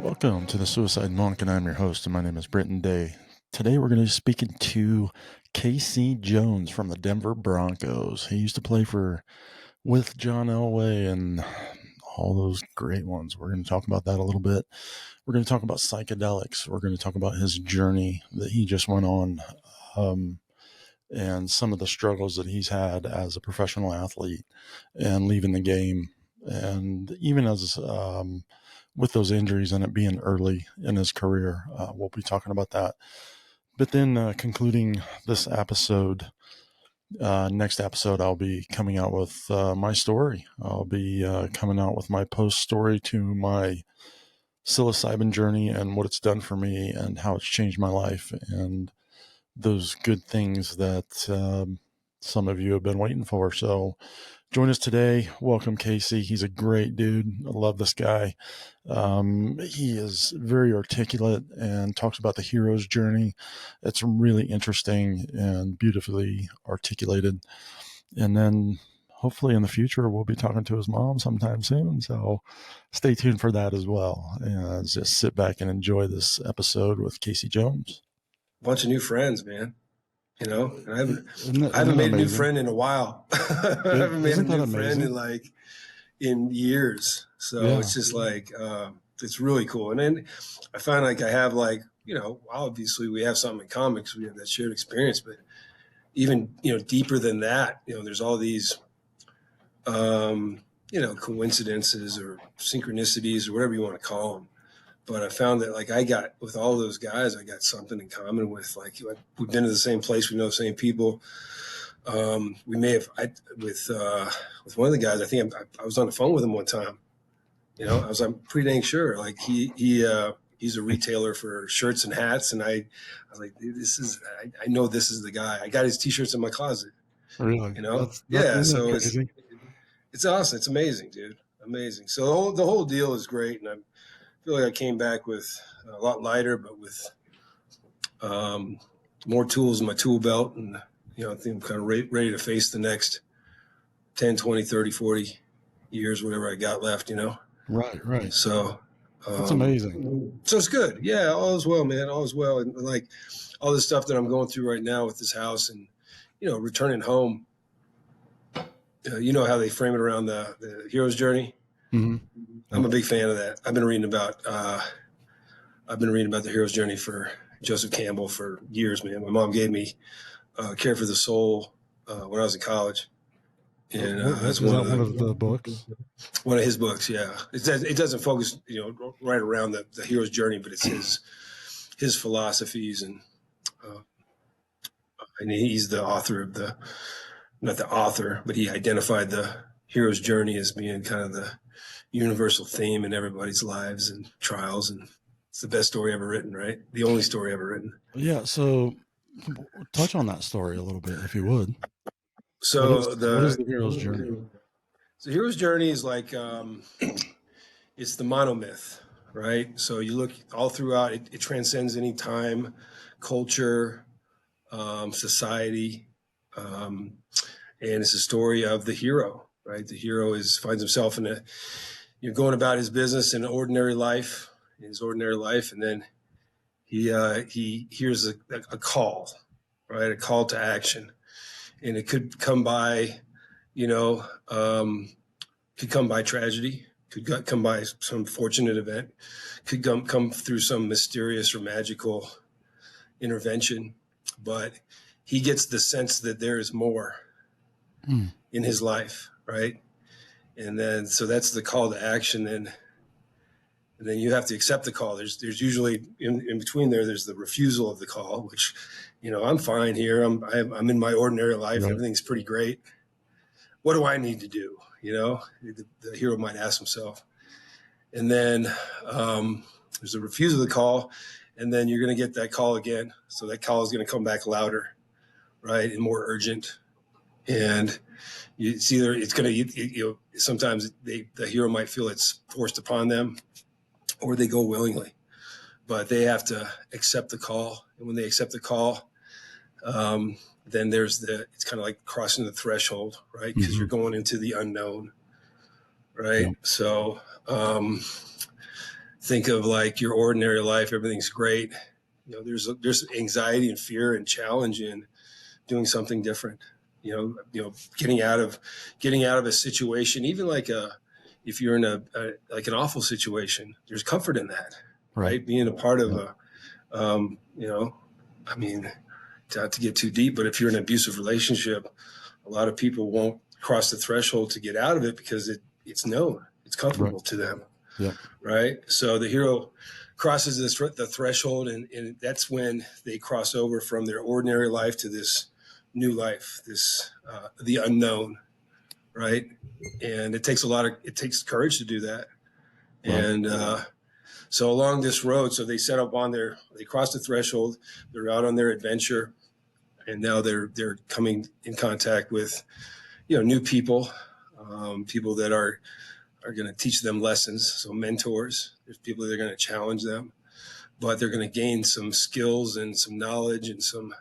Welcome to the Suicide Monk, and I'm your host, and my name is Britton Day. Today we're going to be speaking to Casey Jones from the Denver Broncos. He used to play with John Elway and all those great ones. We're going to talk about that a little bit. We're going to talk about psychedelics. We're going to talk about his journey that he just went on, and some of the struggles that he's had as a professional athlete and leaving the game, and even as with those injuries and it being early in his career. We'll be talking about that. But then concluding this episode, next episode, I'll be coming out with my story. I'll be coming out with my post story to my psilocybin journey and what it's done for me and how it's changed my life and those good things that some of you have been waiting for. So join us today. Welcome, Casey. He's a great dude. I love this guy. He is very articulate and talks about the hero's journey. It's really interesting and beautifully articulated. And then hopefully in the future, we'll be talking to his mom sometime soon. So stay tuned for that as well. And just sit back and enjoy this episode with Casey Jones. Bunch of new friends, man. You know, and I haven't made a new friend in a while. I haven't made a new friend in years. So yeah. It's just like, it's really cool. And then I find like I have like, you know, obviously we have something in common because we have that shared experience, but even, you know, deeper than that, you know, there's all these, you know, coincidences or synchronicities or whatever you want to call them. But I found that like I got with all those guys, I got something in common with like we've been to the same place, we know the same people. We may have with one of the guys. I think I was on the phone with him one time. You know, I'm pretty dang sure. Like he's a retailer for shirts and hats, and I was like, I know this is the guy. I got his T-shirts in my closet. Really? You know, yeah. So it's awesome. It's amazing, dude. Amazing. So the whole deal is great, and I feel like I came back with a lot lighter, but with more tools in my tool belt. And, you know, I think I'm kind of ready to face the next 10, 20, 30, 40 years, whatever I got left, you know? Right. So that's amazing. So it's good. Yeah, all is well, man. All is well. And like all this stuff that I'm going through right now with this house and, you know, returning home, you know how they frame it around the hero's journey? Mm-hmm. I'm a big fan of that. I've been reading about the hero's journey for Joseph Campbell for years, man. My mom gave me Care for the Soul when I was in college. And that's one of the books. One of his books, yeah. It doesn't focus, you know, right around the hero's journey, but it's his philosophies and he's the author of not the author, but he identified the hero's journey as being kind of the universal theme in everybody's lives and trials, and it's the best story ever written, right? The only story ever written. Yeah. So touch on that story a little bit, if you would. So what is the hero's journey? The hero's journey is like it's the monomyth, right? So you look all throughout it transcends any time, culture, society, and it's a story of the hero, right? The hero finds himself going about his business in his ordinary life, and then he hears a call, right? A call to action, and it could come by, you know, could come by tragedy, could come by some fortunate event, could come through some mysterious or magical intervention, but he gets the sense that there is more in his life, right? And then so that's the call to action, and then you have to accept the call. There's usually in between there's the refusal of the call, which, you know, I'm fine here. I'm in my ordinary life. Right. Everything's pretty great. What do I need to do? You know, the hero might ask himself. And then there's a refusal of the call, and then you're going to get that call again. So that call is going to come back louder, right, and more urgent. And it's either it's going to, you know, sometimes the hero might feel it's forced upon them, or they go willingly, but they have to accept the call. And when they accept the call, then it's kind of like crossing the threshold, right? Because you're going into the unknown, right? Yep. So think of like your ordinary life, everything's great. There's anxiety and fear and challenge in doing something different. Getting out of a situation, even like if you're in like an awful situation, there's comfort in that, right? Being a part of I mean, not to get too deep, but if you're in an abusive relationship, a lot of people won't cross the threshold to get out of it because it's known, it's comfortable to them. Yeah. Right. So the hero crosses the threshold, and that's when they cross over from their ordinary life to this new life, this the unknown. Right. And it takes courage to do that. Right. And so along this road, so they they cross the threshold, they're out on their adventure, and now they're coming in contact with, new people, people that are going to teach them lessons. So mentors, there's people that are going to challenge them, but they're going to gain some skills and some knowledge and some,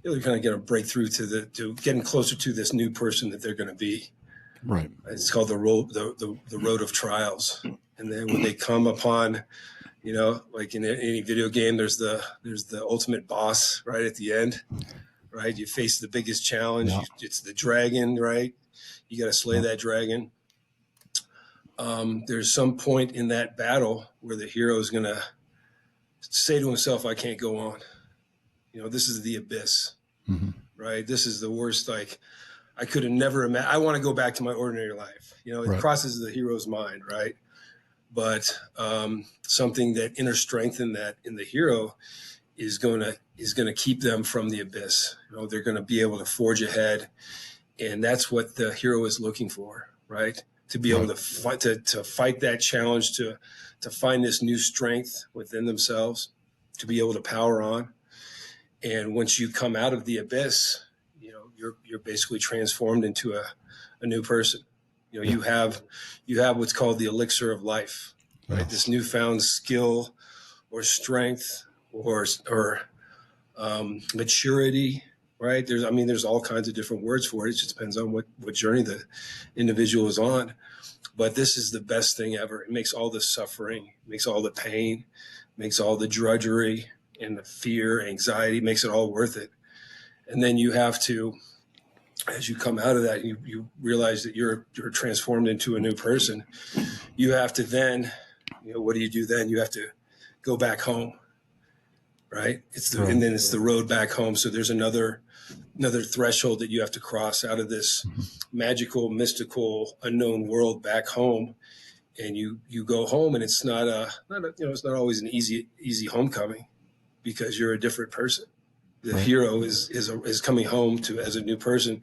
they're going to get a breakthrough to getting closer to this new person that they're going to be. Right. It's called the road of trials. And then when they come upon, like in any video game, there's the ultimate boss right at the end, right? You face the biggest challenge. Yeah. It's the dragon, right? You got to slay that dragon. There's some point in that battle where the hero is going to say to himself, I can't go on. This is the abyss, right? This is the worst. Like, I could have never imagined. I want to go back to my ordinary life. It crosses the hero's mind, right? But something that inner strength in the hero is going to keep them from the abyss. They're going to be able to forge ahead, and that's what the hero is looking for, right? To be able to fight that challenge, to find this new strength within themselves, to be able to power on. And once you come out of the abyss, you're basically transformed into a new person. You have what's called the elixir of life, right? Yes. This newfound skill or strength or maturity, right? There's all kinds of different words for it. It just depends on what journey the individual is on. But this is the best thing ever. It makes all the suffering, makes all the pain, makes all the drudgery and the fear, anxiety, makes it all worth it. And then you have to, as you come out of that, you realize that you're transformed into a new person. You have to then, what do you do then? You have to go back home, right? And then it's the road back home. So there's another threshold that you have to cross out of this magical, mystical, unknown world back home. And you go home, and it's not it's not always an easy homecoming, because you're a different person. The hero is coming home as a new person.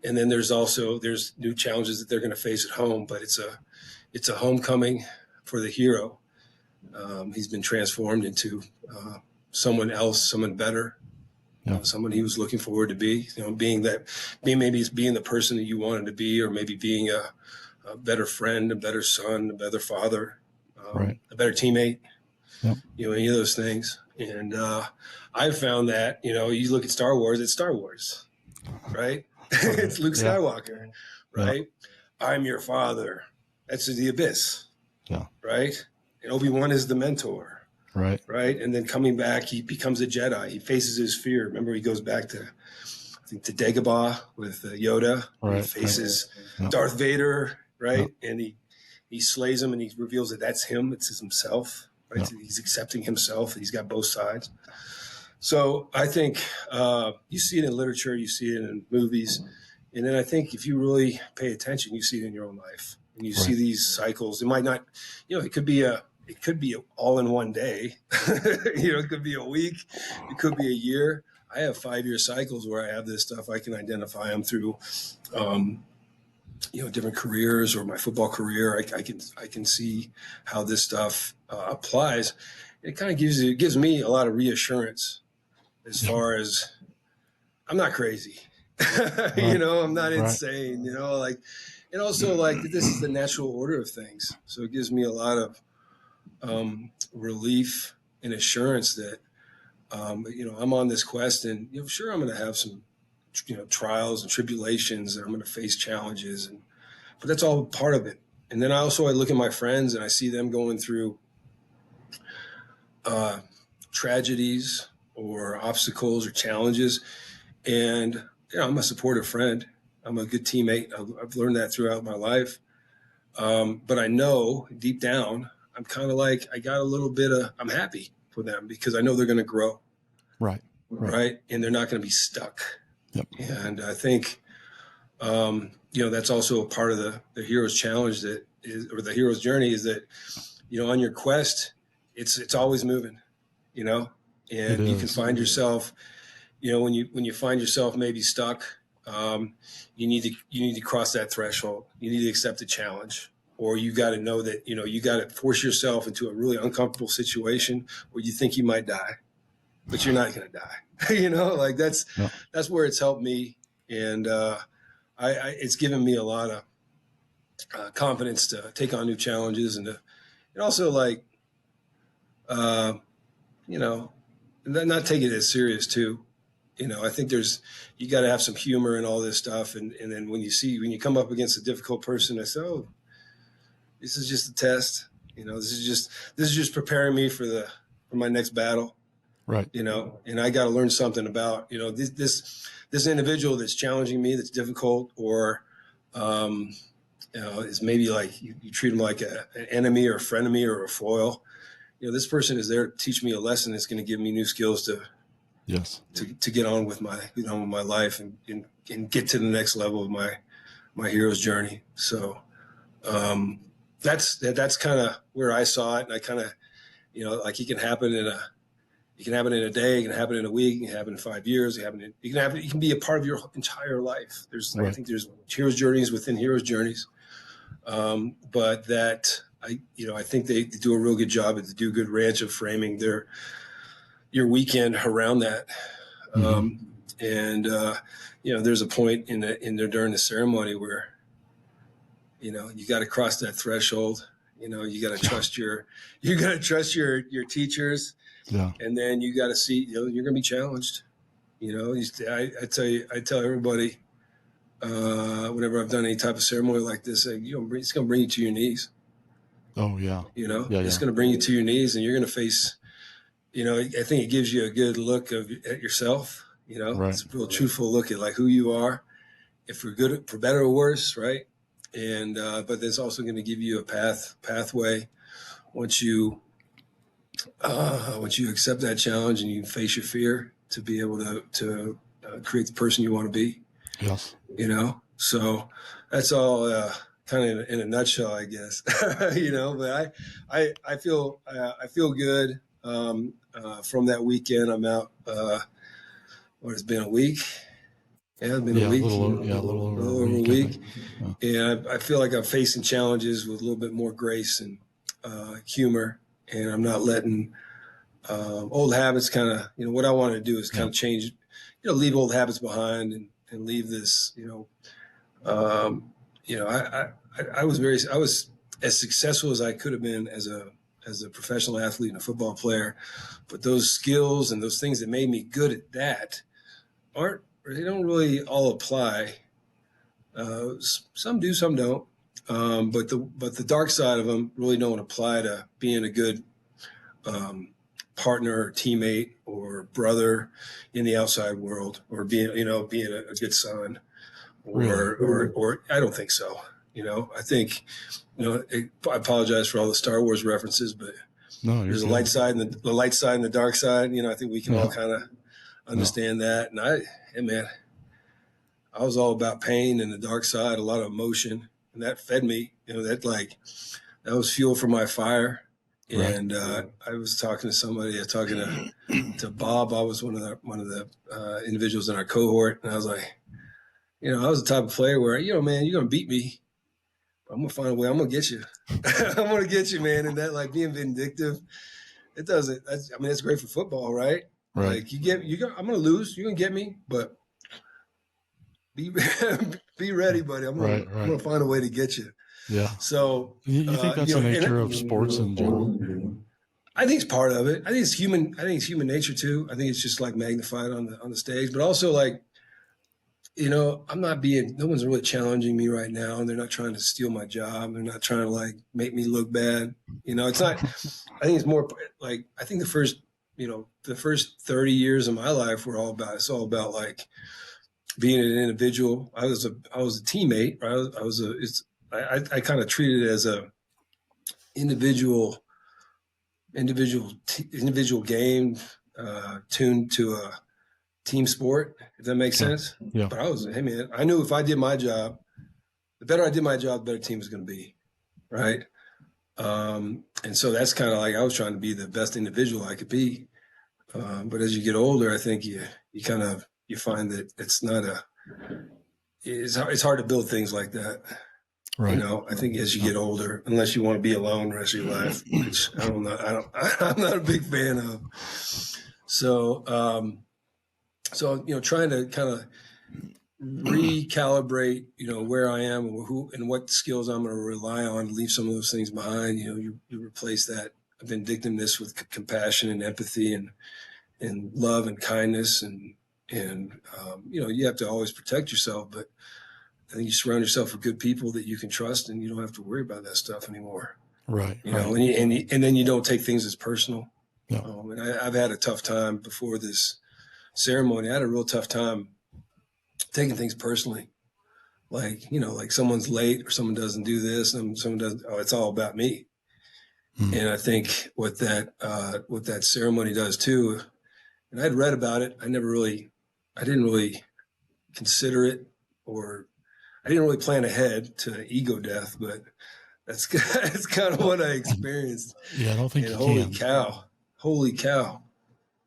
And then there's new challenges that they're going to face at home, but it's a homecoming for the hero. He's been transformed into someone else, someone better, someone he was looking forward to be, being the person that you wanted to be, or maybe being a better friend, a better son, a better father, a better teammate, any of those things. And I've found that, you look at Star Wars, it's Star Wars, right? It's Luke Skywalker, right? I'm your father. That's the abyss, right? And Obi-Wan is the mentor, right? And then coming back, he becomes a Jedi. He faces his fear. Remember, he goes back to, I think, to Dagobah with Yoda. He faces Darth Vader, right? And he slays him, and he reveals that that's him. It's himself, right? So he's accepting himself. He's got both sides. So I think you see it in literature, you see it in movies, and then I think if you really pay attention, you see it in your own life, and you see these cycles. It might not, it could be all in one day. It could be a week, it could be a year. I have 5-year cycles where I have this stuff. I can identify them through, different careers, or my football career. I can see how this stuff applies. It kind of gives me a lot of reassurance, as far as I'm not crazy, I'm not insane, and also this is the natural order of things. So it gives me a lot of relief and assurance that, I'm on this quest, and, sure, I'm going to have some, trials and tribulations, and I'm going to face challenges, but that's all part of it. And then I look at my friends, and I see them going through tragedies or obstacles or challenges. And, I'm a supportive friend. I'm a good teammate. I've learned that throughout my life. But I know deep down, I'm kind of like, I got a little bit I'm happy for them because I know they're going to grow. Right. Right. And they're not going to be stuck. Yep. And I think, that's also a part of the hero's challenge or the hero's journey is that, on your quest, it's always moving, and you can find yourself, when you find yourself maybe stuck, you need to cross that threshold. You need to accept the challenge, or you got to know that, you got to force yourself into a really uncomfortable situation where you think you might die, but you're not going to die. That's where it's helped me. And, it's given me a lot of confidence to take on new challenges and also not take it as serious too. I think you got to have some humor and all this stuff. And then when you come up against a difficult person, I say, oh, this is just a test. This is just preparing me for my next battle. Right. And I got to learn something about, this individual that's challenging me, that's difficult, or, is maybe like you treat them like an enemy or a frenemy or a foil. This person is there to teach me a lesson that's going to give me new skills to get on with my life and get to the next level of my hero's journey. So that's kind of where I saw it, and I kind of it can happen in a day, it can happen in a week, it can happen in 5 years, it can be a part of your entire life. I think there's hero's journeys within hero's journeys, but that I think they do a real good job at the Do Good Ranch of framing your weekend around that. And there's a point in there during the ceremony where you got to cross that threshold. You got to trust your teachers. Yeah. And then you got to see, you're going to be challenged. I tell everybody, whenever I've done any type of ceremony like this, it's going to bring you to your knees. Oh yeah. It's going to bring you to your knees, and you're going to face, I think it gives you a good look at yourself. It's a real truthful look at like who you are, if for good, for better or worse. Right. And, but it's also going to give you a pathway once you accept that challenge and you face your fear to be able to create the person you want to be. Yes. So that's all kind of in a nutshell, I guess. But I feel good from that weekend. I'm out. It's been a week. Yeah, it's been a week. A little over a week. And I feel like I'm facing challenges with a little bit more grace and humor, and I'm not letting old habits kind of, what I want to do is kind of change, leave old habits behind and leave this, I was as successful as I could have been as a professional athlete and a football player, but those skills and those things that made me good at that they don't really all apply. Some do, some don't. But the dark side of them really don't apply to being a good partner or teammate or brother in the outside world, or being a good son, or I don't think so. I think, I apologize for all the Star Wars references, but there's a light side and the light side and the dark side. I think we can all kind of understand that. And I was all about pain and the dark side, a lot of emotion, and that fed me. That was fuel for my fire. Right. And I was talking to somebody, to Bob. I was one of the individuals in our cohort, and I was like, I was the type of player where, man, you're gonna beat me, but I'm gonna find a way. I'm gonna get you. I'm gonna get you, man. And that, being vindictive, it doesn't. It's great for football, right? Right. I'm gonna lose. You're gonna get me, but be ready, buddy. I'm gonna find a way to get you. Yeah. So you think that's the nature of sports in general? I think it's part of it. I think it's human. I think it's human nature too. I think it's just magnified on the stage, but also no one's really challenging me right now, and they're not trying to steal my job. They're not trying to like make me look bad. It's not, I think it's more like, I think the first 30 years of my life it's all about like being an individual. I was a teammate, right? I kind of treated it as a individual, individual game, tuned to a team sport, if that makes Yeah. sense. Yeah. But hey man, I knew if I did my job, the better I did my job, the better team was going to be, right? And so that's kind of like, I was trying to be the best individual I could be. But as you get older, I think you find that it's hard to build things like that. Right. I think as you get older, unless you want to be alone the rest of your life, which I'm not a big fan of. So, trying to kind of recalibrate, where I am and who and what skills I'm going to rely on, leave some of those things behind. You replace that vindictiveness with compassion and empathy and love and kindness and you have to always protect yourself, but I think you surround yourself with good people that you can trust, and you don't have to worry about that stuff anymore. Right. Right. And then you don't take things as personal. Yeah. And I've had a tough time before this ceremony. I had a real tough time taking things personally. Like someone's late or someone doesn't do this and someone doesn't, oh, it's all about me. Mm. And I think what that ceremony does too, and I'd read about it, I didn't really consider it, or I didn't really plan ahead to ego death, but that's kind of what I experienced. Yeah. I don't think And you holy can. cow.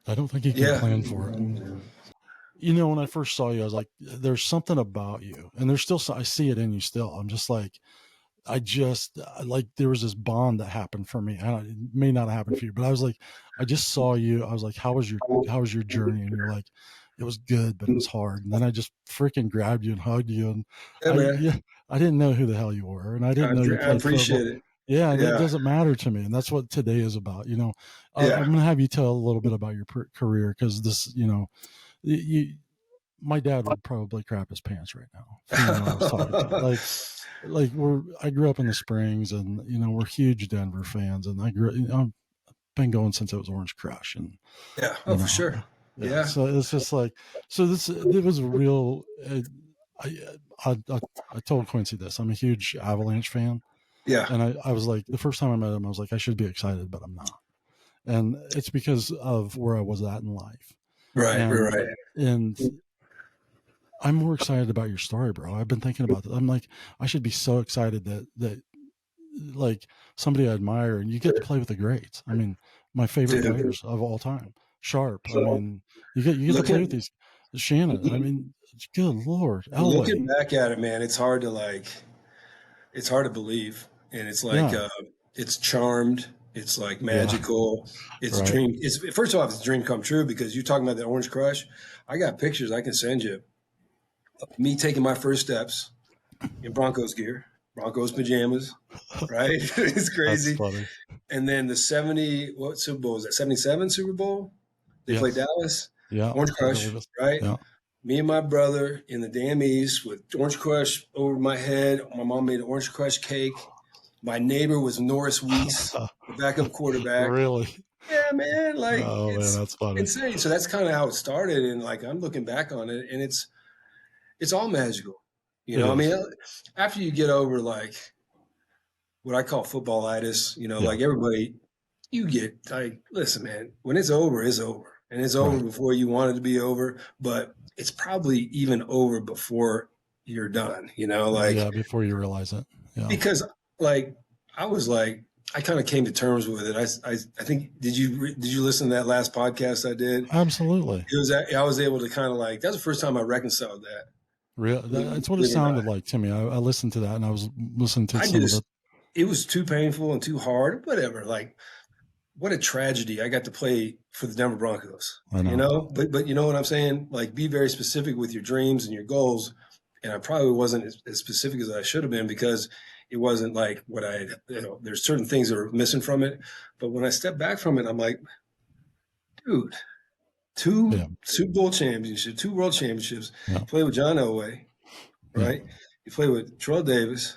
I don't think you can Yeah. plan for it. When I first saw you, I was like, there's something about you. And there's still, I see it in you still. I'm just like, like, there was this bond that happened for me. It may not have happened for you, but I was like, I just saw you. I was like, how was your journey? And you're like, it was good, but it was hard. And then I just freaking grabbed you and hugged you. And Yeah, man. yeah, I didn't know who the hell you were. And I didn't know you I played football. appreciate it. Yeah. And it Yeah. doesn't matter to me. And that's what today is about. I'm Yeah. going to have you tell a little bit about your career. Cause this, you, my dad would probably crap his pants right now if he knew I was talking to you. Like I grew up in the Springs, and we're huge Denver fans, and I've been going since it was Orange Crush, and Yeah. Oh, you for know, sure. yeah. Yeah. So it's just like, it was a real. I, I told Quincy this. I'm a huge Avalanche fan, Yeah. and I was like, the first time I met him, I was like, I should be excited, but I'm not, and it's because of where I was at in life, Right. and Right. and I'm more excited about your story, bro. I've been thinking about this. I'm like, I should be so excited that like somebody I admire, and you get to play with the greats. I mean, my favorite Dude, players of all time, Sharp. I mean, you get to play with looking these Shannon. I mean, good Lord, looking Elway. back at it, man, it's hard to believe. And it's like, Yeah, it's charmed. It's like yeah, magical. It's right. dream. It's first off, it's a dream come true, because you're talking about the Orange Crush. I got pictures I can send you. Me taking my first steps in Broncos gear, Broncos pajamas, right? It's That's crazy. funny. And then the what Super Bowl was that? 77 Super Bowl? They played Yes. Dallas. Yeah, Orange I believe Crush, it. right? Yeah. Me and my brother in the damn East with Orange Crush over my head. My mom made an Orange Crush cake. My neighbor was Norris Weiss, the backup quarterback. Really? Yeah, man, like Oh man, it's that's funny. insane. So that's kind of how it started, and like I'm looking back on it, and it's all magical. It I mean, is. after you get over like what I call footballitis, Yeah. like everybody, you get like, listen, man, when it's over, it's over. And it's over Right. before you want it to be over, but it's probably even over before you're done, like, Yeah. Before you realize it. Yeah. because like, I was like, I kind of came to terms with it. I think, did you listen to that last podcast I did? Absolutely. I was able to kind of like, that's the first time I reconciled that. Real. That's what it Believe it or not. sounded like to me. I listened to that, and I was listening to I some of the. just, it was too painful and too hard, whatever. Like, what a tragedy. I got to play for the Denver Broncos, I know. but you know what I'm saying? Like, be very specific with your dreams and your goals. And I probably wasn't as specific as I should have been, because it wasn't like what there's certain things that are missing from it. But when I step back from it, I'm like, dude, Yeah. two Super Bowl championships, two world championships. Yeah. You played with John Elway, Yeah. right? You played with Terrell Davis.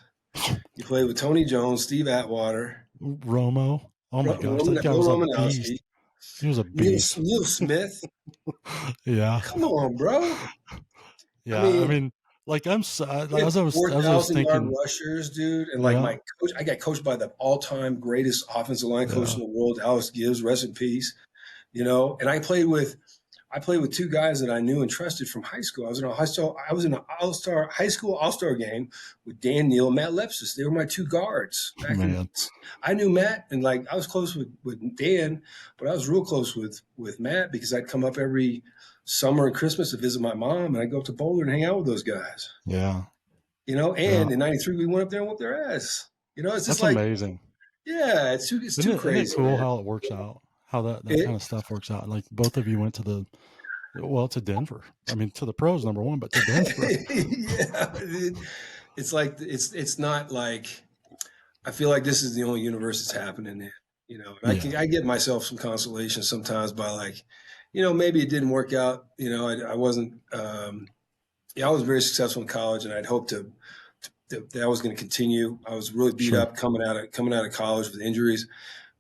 You played with Tony Jones, Steve Atwater, Romo. Oh my gosh, that guy Bill was a Romanowski, beast. He was a beast. Neil Smith. Yeah. Come on, bro. I Yeah. I mean, mean, like we had as I was 4,000-yard thinking, rushers, dude. And like yeah, my coach, I got coached by the all-time greatest offensive line coach yeah, in the world, Alex Gibbs, rest in peace. And I played with two guys that I knew and trusted from high school. I was in an high school all-star game with Dan Neal and Matt Lepsis. They were my two guards back in. man. I knew Matt, and like I was close with Dan, but I was real close with Matt because I'd come up every summer and Christmas to visit my mom, and I'd go up to Boulder and hang out with those guys. Yeah. And Yeah. in '93 we went up there and whooped their ass. It's just That's like, amazing. yeah, it's too Isn't it crazy, cool man. how it works out? How that It, kind of stuff works out. Like both of you went to Denver. I mean, to the pros, number one, but to Denver. yeah, it's like it's not like I feel like this is the only universe that's happening in. And Yeah. I get myself some consolation sometimes by like, maybe it didn't work out. I wasn't. Yeah, I was very successful in college, and I'd hoped that I was going to continue. I was really beat Sure. up coming out of college with injuries.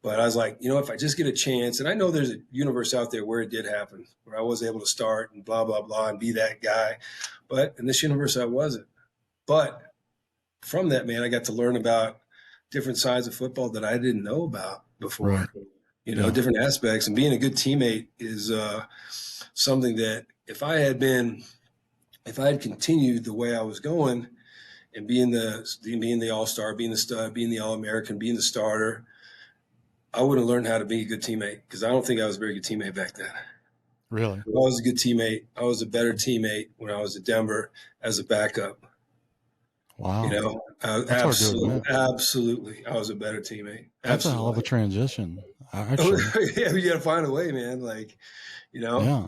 But I was like, if I just get a chance, and I know there's a universe out there where it did happen, where I was able to start and blah, blah, blah, and be that guy. But in this universe, I wasn't. But from that, man, I got to learn about different sides of football that I didn't know about Right. before, Yeah. different aspects. And being a good teammate is something that if I had continued the way I was going and being the all-star, being the stud, being the all-American, being the starter, I would have learned how to be a good teammate because I don't think I was a very good teammate back then. Really. I was a good teammate. I was a better teammate when I was at Denver as a backup. Wow. That's hard to Absolutely, admit. absolutely, I was a better teammate. That's a hell of a Absolutely. transition, Oh, actually. yeah, you got to find a way, man. Like, Yeah.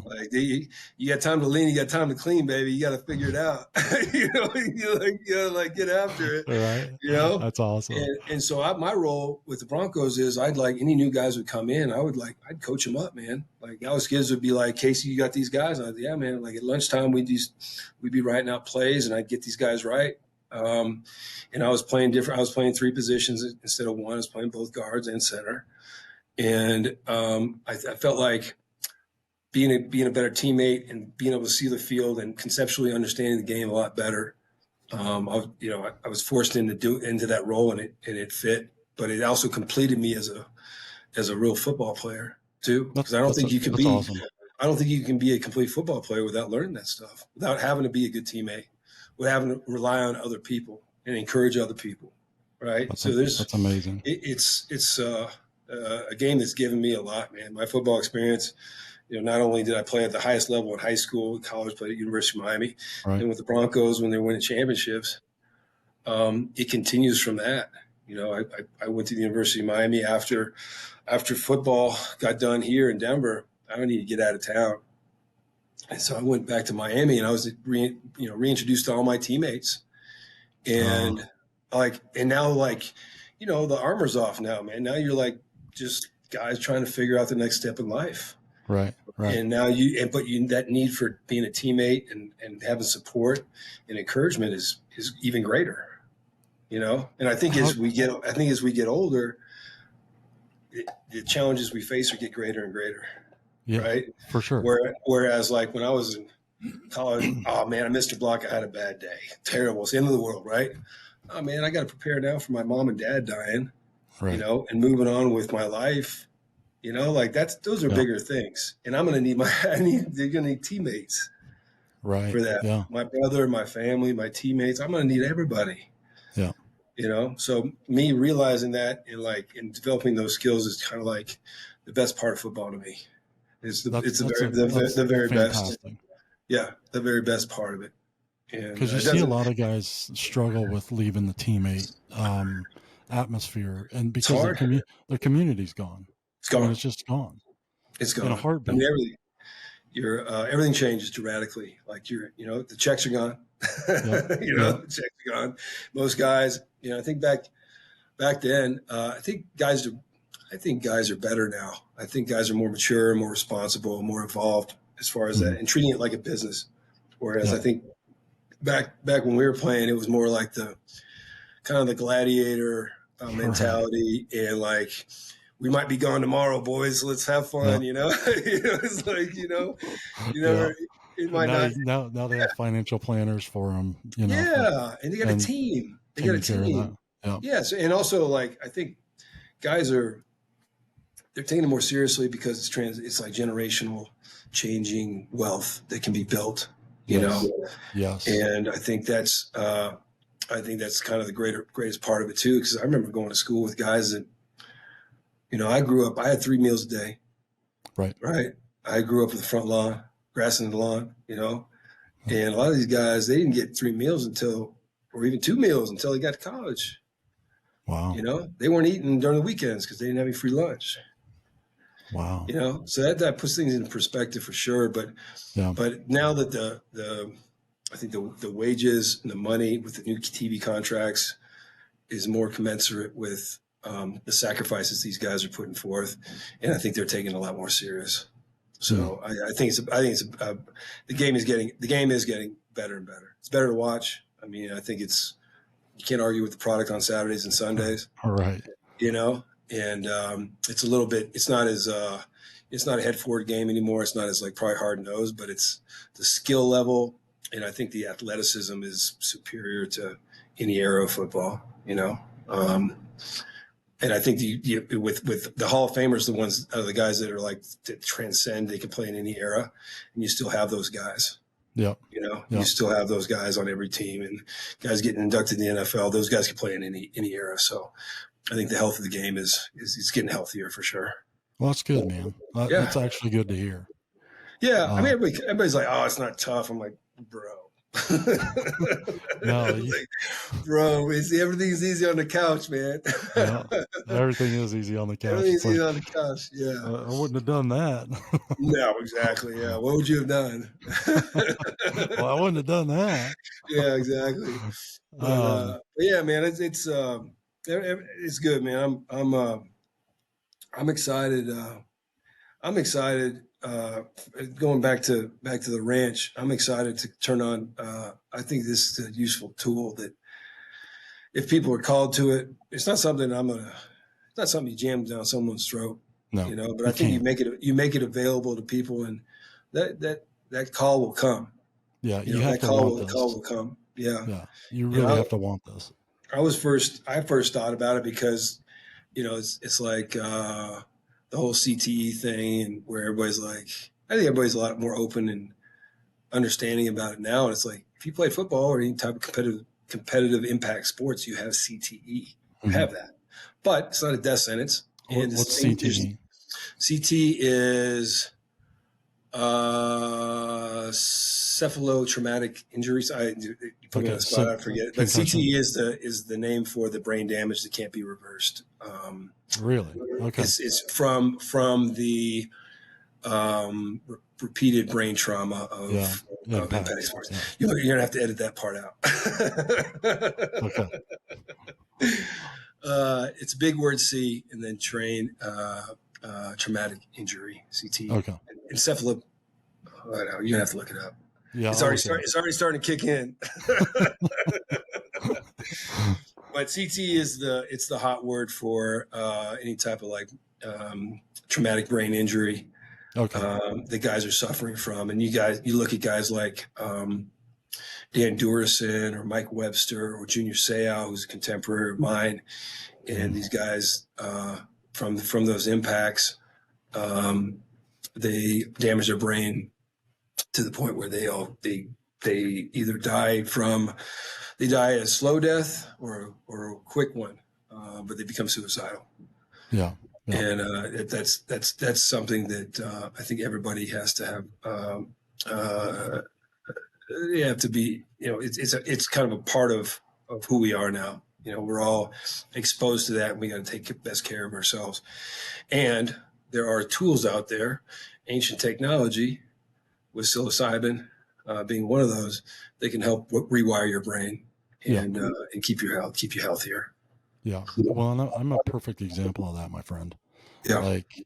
you got time to lean, you got time to clean, baby. You got to figure it out. You gotta get after it. All right. You know, That's awesome. and so my role with the Broncos is I'd like any new guys would come in, I'd coach them up, man. Like Alex Gibbs would be like, Casey, you got these guys. And I'd yeah, man. Like at lunchtime we'd be writing out plays, and I'd get these guys right. And I was playing different. I was playing three positions instead of one. I was playing both guards and center, and I felt like being a better teammate and being able to see the field and conceptually understanding the game a lot better. I was forced into that role, and it fit, but it also completed me as a real football player too. Because That's awesome. I don't think you can be a complete football player without learning that stuff, without having to be a good teammate, without having to rely on other people and encourage other people. Right. That's amazing. It's a game that's given me a lot, man. My football experience. Not only did I play at the highest level in high school, college, played at University of Miami, Right. and with the Broncos when they're winning championships, it continues from that. I went to the University of Miami after football got done here in Denver. I don't need to get out of town, and so I went back to Miami, and I was reintroduced to all my teammates, and now the armor's off now, man. Now you're like just guys trying to figure out the next step in life. Right. And now that need for being a teammate and having support and encouragement is even greater, And I think as we get older, the challenges we face get greater and greater. Yeah, right. For sure. Whereas like when I was in college, oh man, I missed a block. I had a bad day. Terrible. It's the end of the world. Right. Oh man, I got to prepare now for my mom and dad dying, Right. and moving on with my life. Like those are bigger things, and I'm going to need they're going to need teammates, right? For that. Yeah. My brother, my family, my teammates. I'm going to need everybody. Yeah. So me realizing that and developing those skills is kind of like the best part of football to me. It's the very fantastic. best. Yeah, the very best part of it. Because you see a lot of guys struggle with leaving the teammate atmosphere, and because their community's gone. It's gone. I mean, it's just gone. It's gone. In a heartbeat. I mean, everything changes dramatically. Like the checks are gone. The checks are gone. Most guys, I think back then, I think guys are better now. I think guys are more mature, more responsible, more involved. as far as that, and treating it like a business. Whereas I think back when we were playing, it was more like the kind of the gladiator mentality, and like, we might be gone tomorrow, boys. Let's have fun, you know. It's like, you never. It might not. Now they have financial planners for them, Yeah, and they got a team. They got a taking care of team. that. Yes, and also, like, I think guys they're taking it more seriously because it's like generational changing wealth that can be built. Yes. And I think that's kind of the greatest part of it too. Because I remember going to school with guys that, I grew up. I had 3 meals a day. Right. I grew up with the front lawn, grass in the lawn. And a lot of these guys, they didn't get 3 meals or even 2 meals until they got to college. Wow. They weren't eating during the weekends because they didn't have any free lunch. Wow. So that puts things in perspective for sure. But now that I think the wages and the money with the new TV contracts is more commensurate with the sacrifices these guys are putting forth, and I think they're taking it a lot more serious. So I think the game is getting better and better. It's better to watch. I mean, I think you can't argue with the product on Saturdays and Sundays. All right. And it's a little bit. It's not a head forward game anymore. It's not as like probably hard nosed, but it's the skill level, and I think the athleticism is superior to any era of football. And I think with the Hall of Famers, the ones the guys that are like that transcend, they can play in any era, and you still have those guys. Yeah. You still have those guys on every team, and guys getting inducted in the NFL. Those guys can play in any era. So I think the health of the game is getting healthier for sure. Well, that's good, man. That's actually good to hear. Yeah. I mean, everybody's like, oh, it's not tough. I'm like, bro. No, like, bro, everything's easy on the couch, man. Everything is easy on the couch. Everything's easy on the couch. Yeah. I wouldn't have done that. No, exactly. Yeah. What would you have done? Well, I wouldn't have done that. Yeah, exactly. But yeah, man, it's good, man. I'm excited. I'm excited. Going back to the ranch, I'm excited to turn on. I think this is a useful tool that, if people are called to it, it's not something it's not something you jam down someone's throat. No, but I think you make it available to people, and that call will come. Yeah, you have to want this. Call will come. Yeah. Yeah, you really have to want this. I first thought about it because, it's like the whole CTE thing, and where everybody's like, I think everybody's a lot more open and understanding about it now. And it's like, if you play football or any type of competitive impact sports, you have CTE. You have that, but it's not a death sentence. And what's CTE? CT is cephalotraumatic injuries. You put me on the spot, I forget it. But CTE is the name for the brain damage that can't be reversed. Really? Okay. It's from the repeated brain trauma of impact sports. Yeah. You're gonna have to edit that part out. Okay. It's a big word, C, and then traumatic injury, CT. Okay. Encephalo. You're gonna have to look it up. Yeah, it's already starting to kick in. But CT is the hot word for any type of like traumatic brain injury. Okay. The guys are suffering from, and you look at guys like Dan Durison or Mike Webster or Junior Seau, who's a contemporary of mine, and these guys from those impacts, they damage their brain to the point where they either die a slow death or a quick one, but they become suicidal. Yeah. And that's something that I think everybody has to have. You have to be, it's kind of a part of who we are now. We're all exposed to that, and we got to take best care of ourselves. And there are tools out there, ancient technology, with psilocybin being one of those, they can help rewire your brain and keep you healthier. Yeah. Well, I'm a perfect example of that, my friend. Yeah. Like,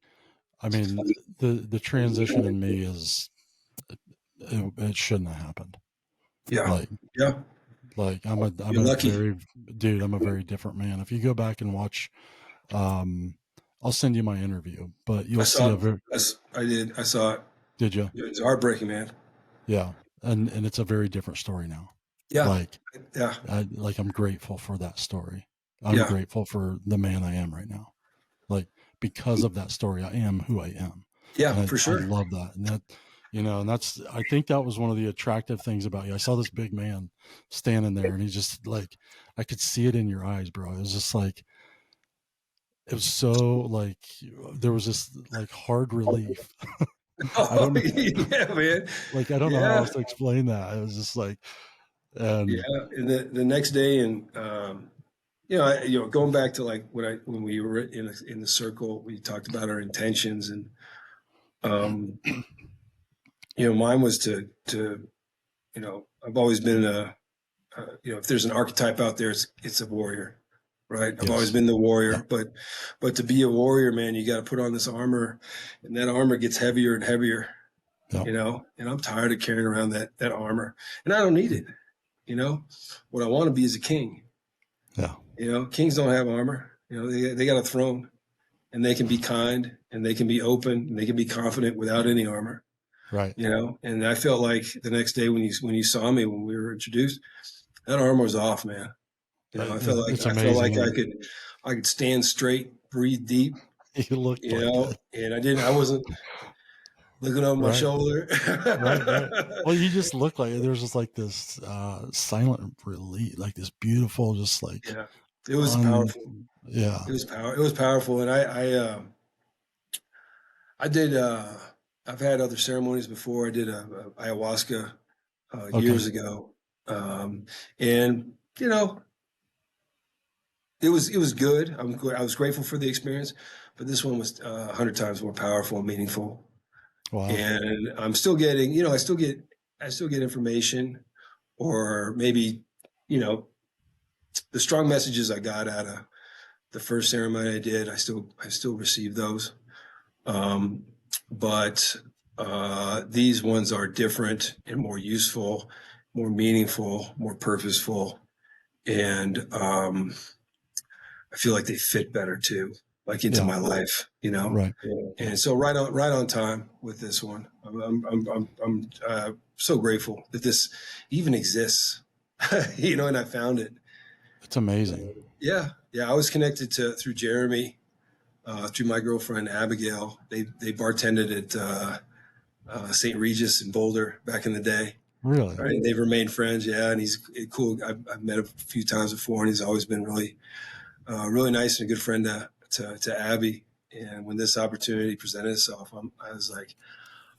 I mean, the transition in me is it shouldn't have happened. Yeah. Like, Yeah. I'm You're a lucky. very dude. I'm a very different man. If you go back and watch, um, I'll send you my interview, but I you'll see saw a very. I did. I saw it. Did you? It's heartbreaking, man. Yeah, and it's a very different story now. Yeah. Like, Yeah. I'm grateful for that story. I'm Yeah. grateful for the man I am right now. Like, because of that story, I am who I am, Yeah, and for I sure. love that. And that, and that's, I think that was one of the attractive things about you. I saw this big man standing there, and he's just like, I could see it in your eyes, bro. It was just like, it was so like, there was this like hard relief. I Oh, don't know, yeah, man. like, I don't know how else Yeah. to explain that. It was just like, and Yeah. And the next day, and going back to like when we were in the circle, we talked about our intentions, and um, mine was to I've always been if there's an archetype out there, it's a warrior, right? I've always yes, been the yeah, warrior, but to be a warrior, man, you got to put on this armor, and that armor gets heavier and heavier, yeah, and I'm tired of carrying around that armor, and I don't need it. What I want to be is a king. yeah, Kings don't have armor. They got a throne, and they can be kind, and they can be open, and they can be confident without any armor. right. And I felt like the next day when you saw me when we were introduced, that armor was off, man. It's I felt like amazing, and I could stand straight, breathe deep, you looked like it, and I wasn't looking over my right? shoulder. Right, right. Well, you just look like there's just like this silent relief, like this beautiful, just like Yeah, it was un, powerful. yeah. It was powerful, and I did. I've had other ceremonies before. I did a ayahuasca Okay, years ago, um, and you know, it was good. I was grateful for the experience, but this one was 100 times more powerful and meaningful. wow. And I'm still getting, I still get information, or maybe, you know, the strong messages I got out of the first ceremony I did. I still receive those. Um, but these ones are different and more useful, more meaningful, more purposeful, and I feel like they fit better too, like into Yeah, my life. right. And so right on time with this one. I'm so grateful that this even exists, and I found it. It's amazing. Yeah, yeah. I was connected to through Jeremy, through my girlfriend Abigail. They bartended at St. Regis in Boulder back in the day. Really, Right, they've remained friends. Yeah, and he's cool. I've met him a few times before, and he's always been really nice and a good friend to Abby. And when this opportunity presented itself, I was like,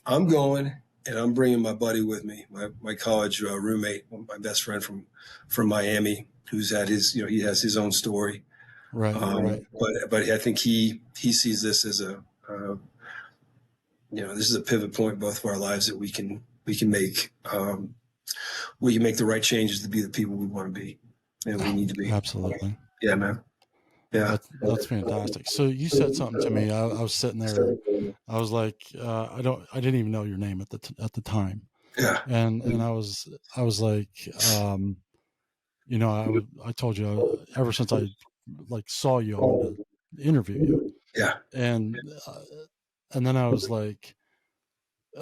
I'm going, and I'm bringing my buddy with me, my college roommate, my best friend from Miami, who's had he has his own story. right, right. But I think he sees this as this is a pivot point in both of our lives that we can make the right changes to be the people we want to be and we need to be. Absolutely. Yeah, man. Yeah. That's fantastic. So you said something to me. I was sitting there. I was like, I didn't even know your name at the time, Yeah. and I was like, I told you ever since I like saw you, I wanted to interview you, Yeah. and uh, and then I was like,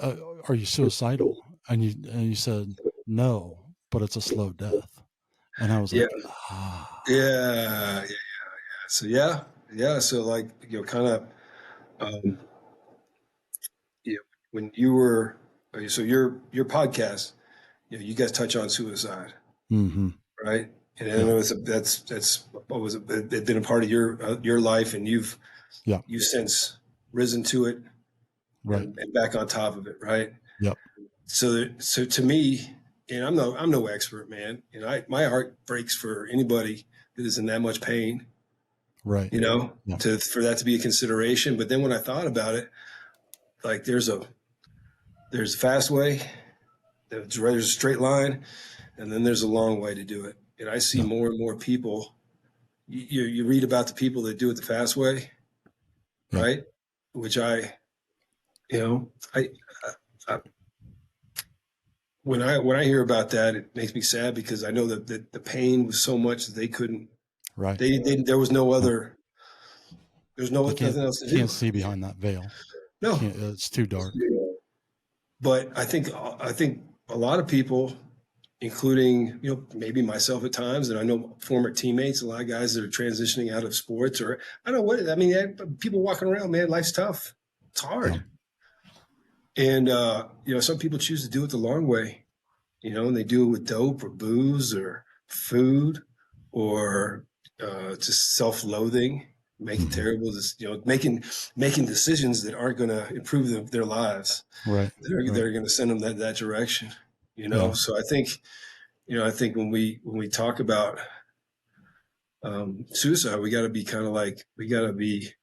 "Are you suicidal?" And you said no, but it's a slow death, and I was Yeah. like, ah, Yeah. Yeah. So yeah. Yeah. So like, kind of, um, when you were, so your podcast, you guys touch on suicide, mm-hmm, right? And I yeah, know that's what was it been a part of your life, and yeah, you've since risen to it right, and back on top of it, right? yep, So to me, and I'm no expert, man, and my heart breaks for anybody that is in that much pain, right, yeah, for that to be a consideration. But then when I thought about it, like there's a fast way, there's a straight line, and then there's a long way to do it. And I see yeah, more and more people. You read about the people that do it the fast way, yeah, right? Which I, you know, I when I hear about that, it makes me sad because I know that the pain was so much that they couldn't. Right. There was no Right. other. There's no They nothing else to do. can't see behind that veil. You No, can't. It's too dark. but I think a lot of people, including maybe myself at times, and I know former teammates, a lot of guys that are transitioning out of sports, or I don't know what I mean. People walking around, man, life's tough. It's Yeah. hard, and some people choose to do it the long way. And they do it with dope or booze or food or just self-loathing, making Hmm. terrible, making decisions that aren't going to improve their lives. Right. Right. They're going to send them that direction. Yeah. So I think when we talk about suicide, we got to be we got to be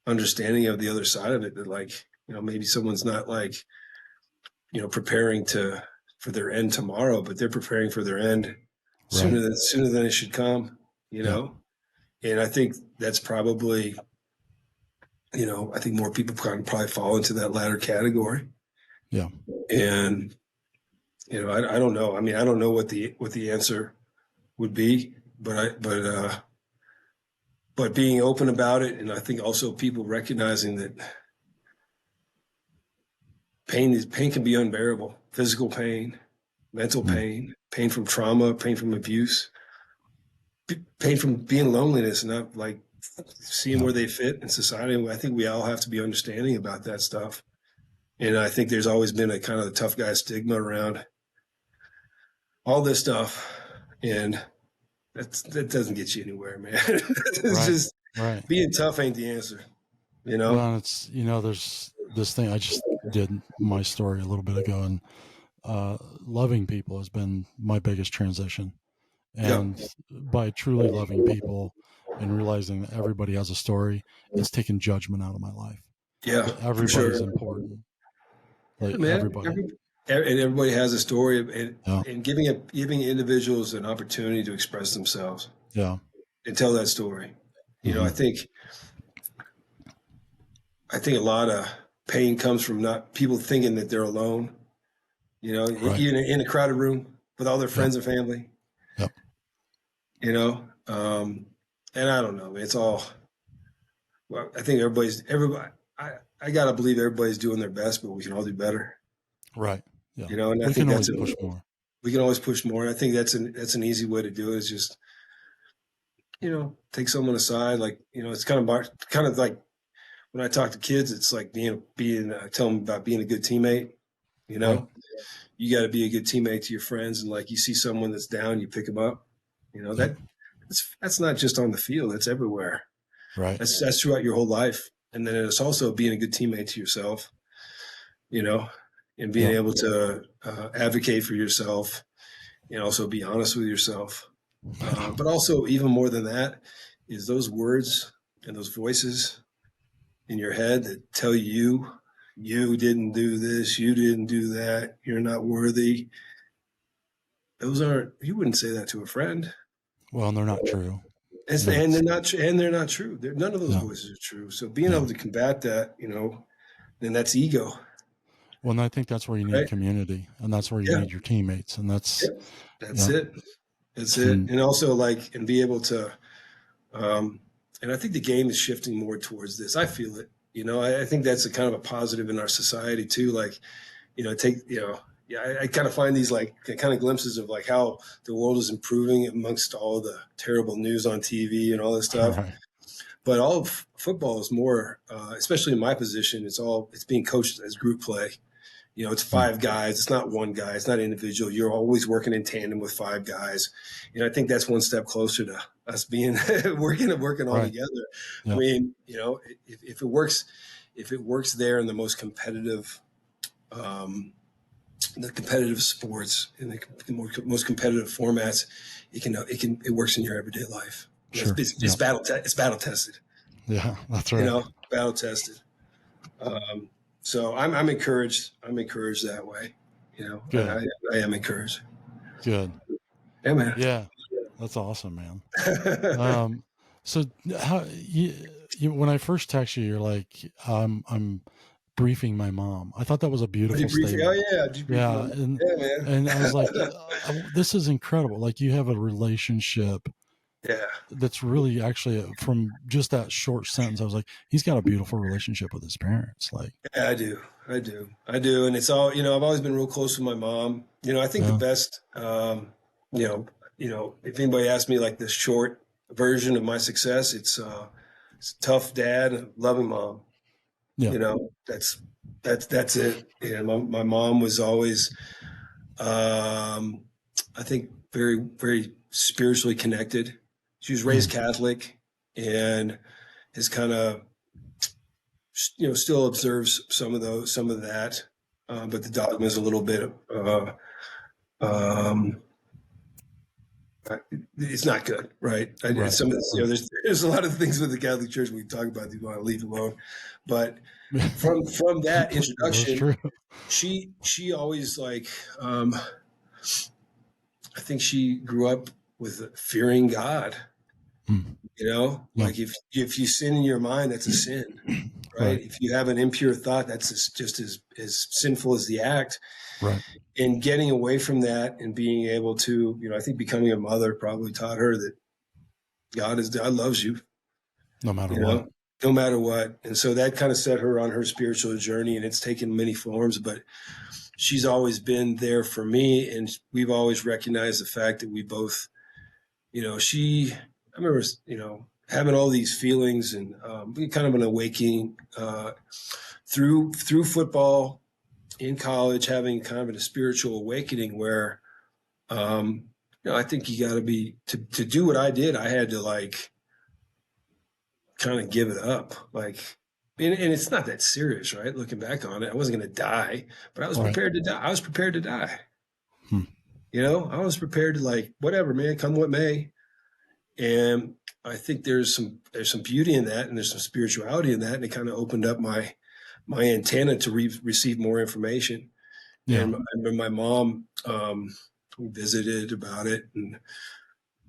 understanding of the other side of it. That maybe someone's not preparing for their end tomorrow, but they're preparing for their end Right. sooner than it should come. You Yeah. know, and I think that's probably I think more people probably fall into that latter category. Yeah. And I don't know. I mean, I don't know what the answer would be, but being open about it, and I think also people recognizing that pain can be unbearable. Physical pain, mental Mm. pain from trauma, pain from abuse, pain from being loneliness, and not seeing Yeah. where they fit in society. I think we all have to be understanding about that stuff. And I think there's always been a kind of a tough guy stigma around all this stuff, and that doesn't get you anywhere, man. It's Right. just Right. being tough ain't the answer, you know. Well, it's there's this thing I just did my story a little bit ago, and loving people has been my biggest transition. Yep. And by truly loving people and realizing that everybody has a story, it's taken judgment out of my life. Yeah, That for everybody's sure. important, Yeah, like man. everybody. And everybody has a story, Yeah. and giving individuals an opportunity to express themselves Yeah. and tell that story. I Hmm. think a lot of pain comes from not people thinking that they're alone. Right. Even in a crowded room with all their Yep. friends and family. Yep. You know, and I don't know. It's all. Well, I think everybody. I gotta believe everybody's doing their best, but we can all do better. Right. Yeah. And I We think can always push more. we can always push more. And I think that's an easy way to do it. Is just take someone aside. It's kind of like when I talk to kids, it's like being tell them about being a good teammate. You Right. know, you got to be a good teammate to your friends, and you see someone that's down, you pick them up. Yep. That's not just on the field; that's everywhere. Right. That's throughout your whole life, and then it's also being a good teammate to yourself. You know, and being Yep. able to advocate for yourself, and also be honest with yourself. But also, even more than that, is those words and those voices in your head that tell you didn't do this, you didn't do that, you're not worthy. Those aren't. You wouldn't say that to a friend. Well, and they're not true. And That's they're not true. None of those yeah. voices are true. So being Yeah. able to combat that, then that's ego, Well, and I think that's where you need right? community, and that's where you Yeah, need your teammates, and yeah. that's That's yeah. it. That's it. And And also and be able to. Um, and I think the game is shifting more towards this. I feel it. I think that's a kind of a positive in our society too. Yeah, I kind of find these kind of glimpses of how the world is improving amongst all the terrible news on TV and all this stuff. right. But all of football is more, especially in my position, it's being coached as group play. It's Mm. five guys. It's not one guy. It's not individual. You're always working in tandem with five guys. I think that's one step closer to us being working all Right. together. I Yeah. mean, if it works there in the most competitive, um, the competitive sports in the most competitive formats, it works in your everyday life. Sure. It's Yeah. battle tested. Yeah. That's right. Battle tested. Um, so I'm encouraged. I'm encouraged that way. Good. I am encouraged. Good. Yeah, man. Yeah. That's awesome, man. So how when I first text you, you're like, I'm briefing my mom. I thought that was a beautiful Oh statement. yeah, debriefing Yeah, them. Yeah, and I was like, man. this is incredible. Like, you have a relationship Yeah, that's really actually from just that short sentence. I was like, he's got a beautiful relationship with his parents. Like, yeah, I do, and it's all I've always been real close with my mom. I think the yeah, best, you know, if anybody asks me like the short version of my success, it's tough dad, loving mom. yeah, That's it. My mom was always, I think, very very spiritually connected. She was raised mm, Catholic and has kind of still observes some of that, but the dogma is a little bit um, it's not good, right? right, Some of right. there's a lot of things with the Catholic Church we talk about that you want to leave alone, but from that That's introduction, true. she always like I think she grew up with fearing God. Mm, yeah, Like if you sin in your mind, that's a sin, right? right, If you have an impure thought, that's just as sinful as the act. right. And getting away from that and being able to, I think becoming a mother probably taught her that God loves you, No matter you what. know, no matter what. And so that kind of set her on her spiritual journey, and it's taken many forms, but she's always been there for me. And we've always recognized the fact that we both, I remember, having all these feelings and kind of an awakening through football in college, having kind of a spiritual awakening where, I think you got to to do what I did. I had to like kind of give it up. Like, and it's not that serious, right? Looking back on it, I wasn't going to die, but I was Right. prepared to die. I was prepared to die. Hmm. I was prepared to like, whatever, man, come what may. And I think there's some beauty in that, and there's some spirituality in that, and it kind of opened up my antenna to receive more information. Yeah. And I remember my mom, we visited about it, and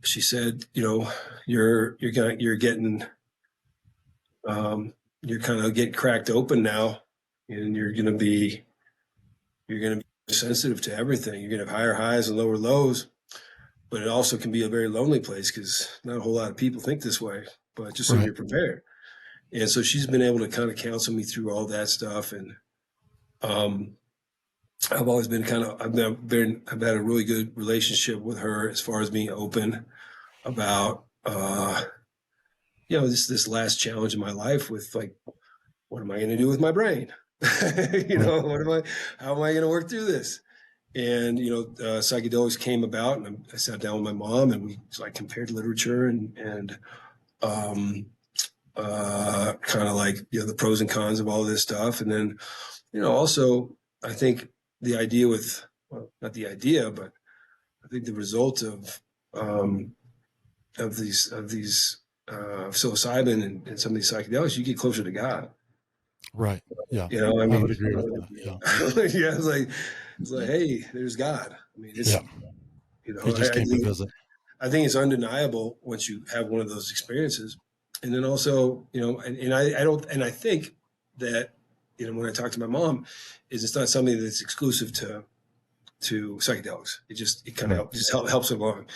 she said, you're getting, you're kind of getting cracked open now, and you're going to be sensitive to everything. You're going to have higher highs and lower lows, but it also can be a very lonely place because not a whole lot of people think this way. But just so Right. you're prepared. And so she's been able to kind of counsel me through all that stuff, and um, I've always been I've had a really good relationship with her as far as being open about this last challenge in my life with like, what am I going to do with my brain? Right. How am I going to work through this? And psychedelics came about, and I sat down with my mom, and we like compared literature and um, kind of like the pros and cons of all this stuff, and then also I think the idea not the idea, but I think the result um, of these psilocybin and some of these psychedelics, you get closer to God. Right. Yeah. I I would mean, agree with that. Yeah. yeah, it's like, hey, there's God. I mean, Yeah. He just I came to think visit. it's undeniable once you have one of those experiences. And then also, and I don't, and I think that, when I talk to my mom, is it's not something that's exclusive to psychedelics. It kind Right. of just helps along.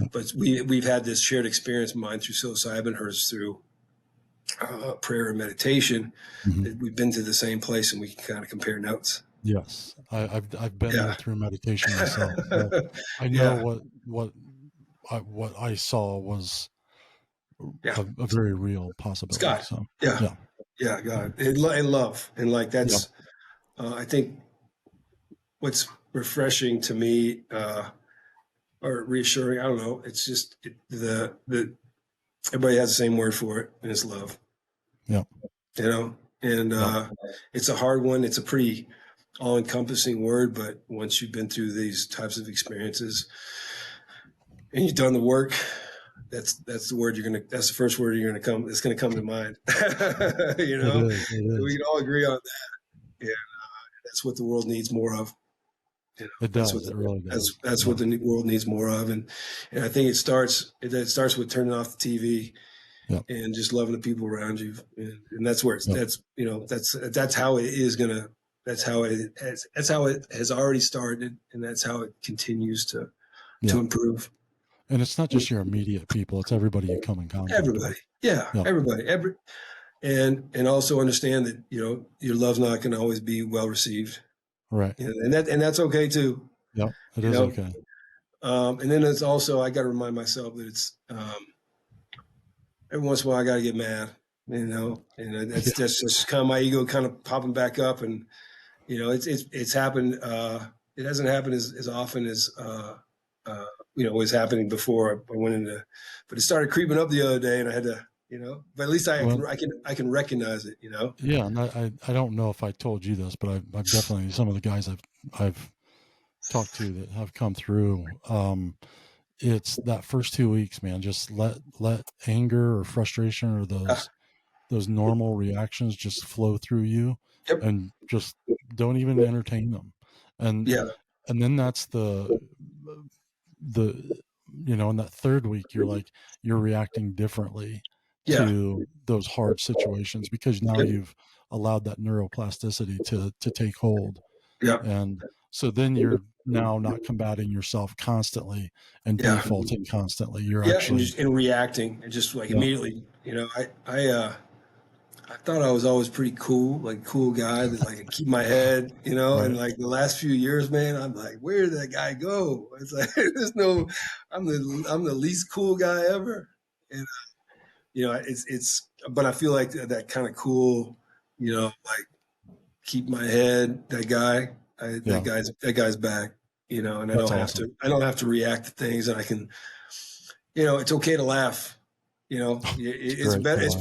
Yeah. But we've had this shared experience, mine through psilocybin, hers through prayer and meditation. Hmm. That we've been to the same place, and we can kind of compare notes. Yes. I've been there Yeah. through meditation myself. So I know Yeah. what I saw was Yeah. a very real It's possibility. God. So Yeah. yeah. Yeah. God. And love. And like, Yeah. that's, I think what's refreshing to me, or reassuring, I don't know. It's just the everybody has the same word for it, and it's love, Yeah. and Yeah. it's a hard one. It's a pretty all encompassing word, but once you've been through these types of experiences and you've done the work, that's the word that's the first word it's gonna come to mind. It is. It We is. can all agree on that. Yeah, that's what the world needs more of. It That's what does. It really does. that's Yeah. what the world needs more of, and I think it starts with turning off the TV Yep. and just loving the people around you. And that's where Yep. that's how it is gonna. That's how it has already started, and that's how it continues to Yep. improve. And it's not just your immediate people; it's everybody you come in contact Everybody, with. yeah, Yep. everybody, and also understand that your love's not going to always be well received, Right. and that's okay too. Yep. It You is know, okay. and then it's also I got to remind myself that it's every once in a while I got to get mad, and that's Yeah. just kind of my ego kind of popping back up, and it's happened. It hasn't happened as often as was happening before I went into, but it started creeping up the other day, and I had to, but at least Well, I can recognize it, yeah, and I don't know if I told you this, but I've definitely some of the guys I've talked to that have come through. It's that first 2 weeks, man. Just let anger or frustration or Uh, those normal reactions just flow through you, yep, and just don't even entertain them. And yeah, and then that's the in that third week you're reacting differently yeah, to those hard situations because now yep, you've allowed that neuroplasticity to take hold. yeah, And so then you're now not combating yourself constantly and yeah, defaulting constantly. You're yeah, and actually, just in reacting, and just like yeah, immediately, I thought I was always pretty cool, like cool guy that like keep my head, and right. like the last few years, man, I'm like, where did that guy go? It's like there's no, I'm the least cool guy ever, and but I feel like that kind of cool, like keep my head, that guy, Yeah, that guy's back, and that's awesome. I don't have to react to things, and I can, it's okay to laugh. It's It's great to better. It's laugh.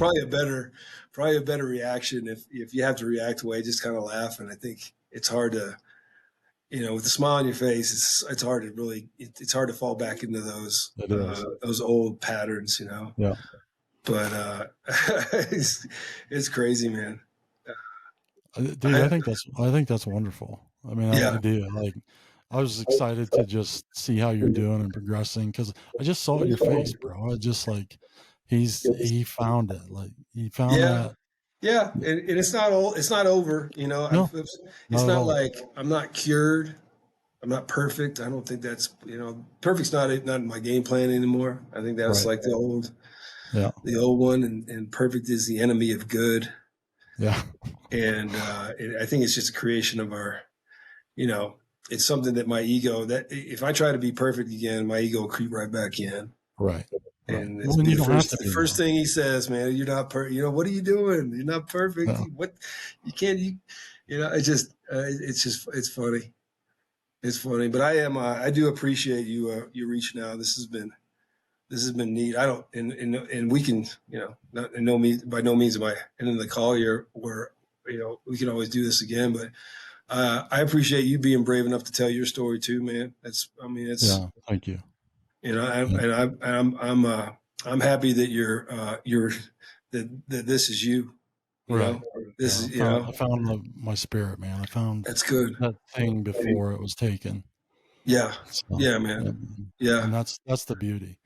probably a better reaction if you have to react away, just kind of laugh. And I think it's hard to, with a smile on your face, it's hard to really, it's hard to fall back into It is. those old patterns, Yeah. But it's crazy, man. Dude, I, I think that's wonderful. I mean, I yeah, do. Like, I was excited to just see how you're doing and progressing because I just saw it in your face, bro. I just like he found it. Like he found yeah, that. yeah. And it's not all. It's not over. No, It's not at not all. like I'm not cured. I'm not perfect. I don't think that's perfect's not in my game plan anymore. I think that was Right. like Yeah. the old one, and perfect is the enemy of good. Yeah. And I think it's just a creation of our, you know, it's something that my ego that if I try to be perfect again, my ego will creep right back in. Right. Right. And it's Well, and be you don't have to the be first now. thing he says, man. You're not perfect. What are you doing? You're not perfect. Yeah. What you can't it's funny. It's funny, but I do appreciate you reaching out. This has been neat. I don't, and we can, not in no means, by no means am I ending the call here where, we can always do this again, but, I appreciate you being brave enough to tell your story too, man. I mean, it's, Yeah. Thank you. I'm, Yeah. and I'm happy that that this is you, Right. this Yeah. is, I found my spirit, man. I found that's good. that thing before it was taken. Yeah. So, Yeah, man. and Yeah. that's the beauty.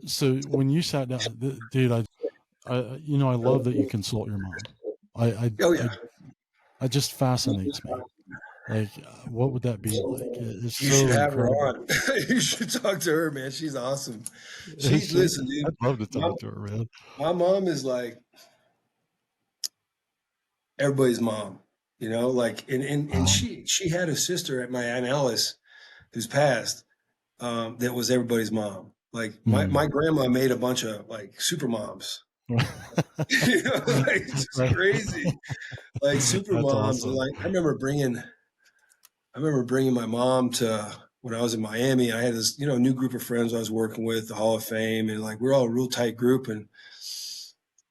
So when you sat down, dude, I love that you consult your mom. I, I, Oh I, yeah. it just fascinates me. Like, what would that be like? It's You should so have her incredible. on. You should talk to her, man. She's awesome. Is she? Listen, dude. I'd love to My, talk to her, man. my mom is like everybody's mom, like, and Um, she had a sister at my Aunt Alice who's passed, that was everybody's mom. Like my mm. grandma made a bunch of like super moms, like just Right. crazy, like super That's moms. And awesome. like I remember bringing my mom to when I was in Miami. I had this, new group of friends I was working with, the Hall of Fame, and like we're all a real tight group. And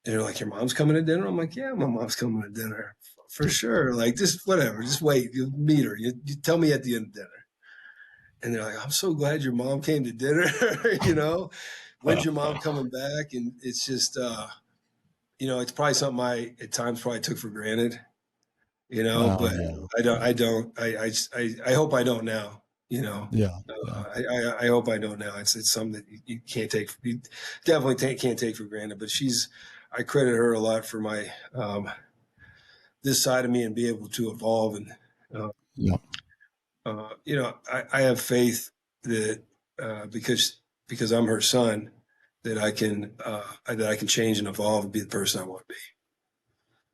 they're like, "Your mom's coming to dinner?" I'm like, "Yeah, my mom's coming to dinner for sure. Like, just whatever, just wait. You'll meet her. You tell me at the end of dinner." And they're like, "I'm so glad your mom came to dinner." When's your mom coming back? And it's just, it's probably something I at times probably took for granted, Oh but yeah. I don't, I hope I don't now, you know. Yeah. Yeah. I hope I don't now. It's something that you can't take, you definitely can't take for granted. But I credit her a lot for my this side of me and be able to evolve. And uh, Yeah. I have faith that because I'm her son, that I can change and evolve and be the person I want to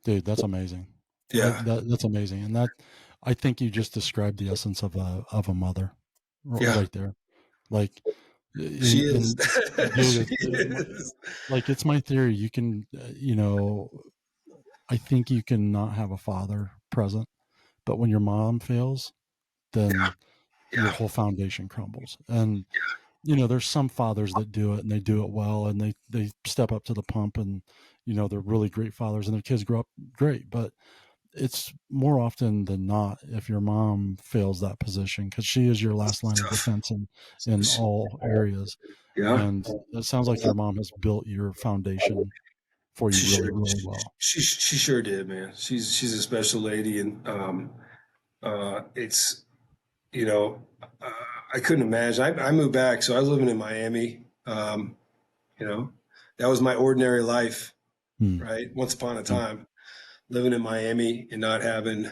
Dude, that's amazing. be. Yeah, That's amazing. And that, I think you just described the essence of a mother yeah, right there. Like, she is. and dude, She is. like, it's my theory. You can, I think you can not have a father present, but when your mom fails, Yeah, then your yeah, whole foundation crumbles. And, there's some fathers that do it and they do it well and they step up to the pump and, they're really great fathers and their kids grow up great. But it's more often than not if your mom fails that position because she is your last line of tough. defense in all areas. Yeah, And it sounds like your mom has built your foundation for you she really, sure really well. she sure did, man. She's a special lady, and it's you know uh, I couldn't imagine. I moved back, so I was living in Miami. You know, that was my ordinary life, Hmm. right? Once upon a Yeah. time, living in Miami and not having,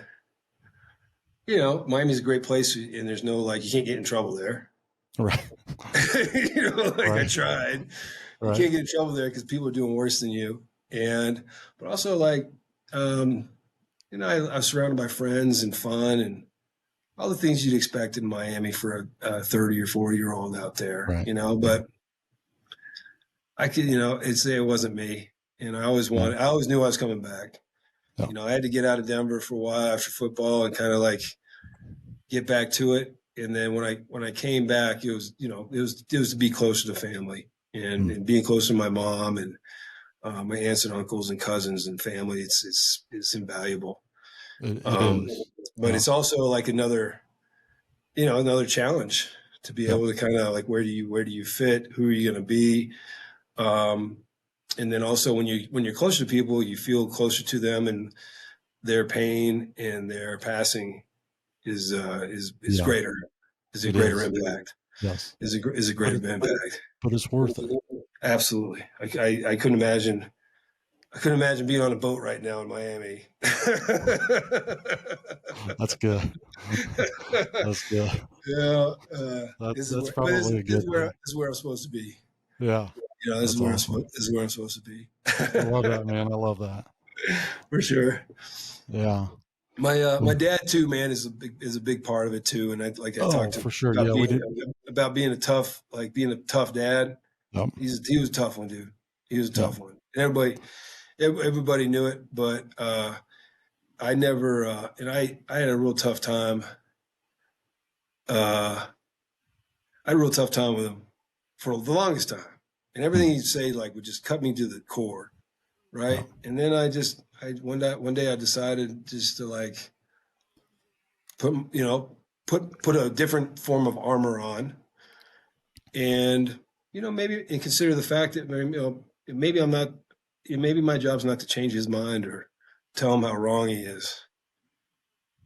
Miami's a great place, and there's no like you can't get in trouble there. Right. Like I Right. tried. You Right. can't get in trouble there because people are doing worse than you. And but also like um, I'm surrounded by friends and fun and all the things you'd expect in Miami for a 30 or 40-year-old out there, Right. Right. but I could, it's it wasn't me. And Yeah. I always knew I was coming back. Yeah. I had to get out of Denver for a while after football and kind of like get back to it. And then when I came back, it was, it was to be closer to family Hmm. and being closer to my mom and my aunts and uncles and cousins and family. It's invaluable. It Um, is. but Yeah. it's also like another challenge to be Yep. able to kind of like where do you fit? Who are you going to be? Um, and then also when you're closer to people, you feel closer to them, and their pain and their passing is Yeah. greater, is a It greater is. impact, Yes. is a But greater impact. but it's worth it. Absolutely. I couldn't imagine. I couldn't imagine being on a boat right now in Miami. That's good. That's good. Yeah, That's this is that's where, but this, probably a this good is where thing. this is where I'm supposed to be. Yeah. This is That's where awesome. this is where I'm supposed to be. I love that, man. I love that. For sure. Yeah. My Well, dad too, man, is a big part of it too. And I oh, talked for sure. about Yeah, we did. being a tough dad. Yep. He was a tough one, dude. He was a Yep. tough one. And everybody knew it, but I never and I had a real tough time. I had a real tough time with him for the longest time. And everything Hmm. he'd say like would just cut me to the core, Yep. right? And then I one day I decided just to like put put a different form of armor on, and maybe and consider the fact that maybe I'm not, maybe my job's not to change his mind or tell him how wrong he is.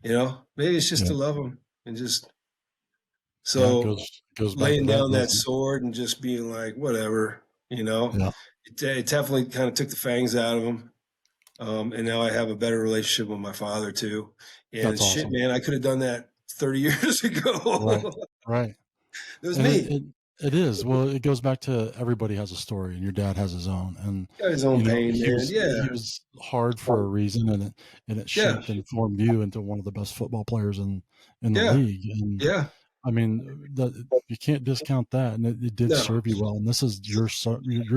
Maybe it's just Yeah. to love him and just Yeah. It so goes back to laying that, down that doesn't it? sword and just being like whatever. Yeah. It definitely kind of took the fangs out of him. And now I have a better relationship with my father too. And That's shit, awesome. man, I could have done that 30 years Right. ago. Right. It was And me. it is. Well, it goes back to everybody has a story and your dad has his own. And, Got his own pain, he man. he Yeah. was hard for a reason and it Yeah. shaped and formed you into one of the best football players in the Yeah. league. And Yeah. I mean, you can't discount that. And it did No. serve you well. And this is your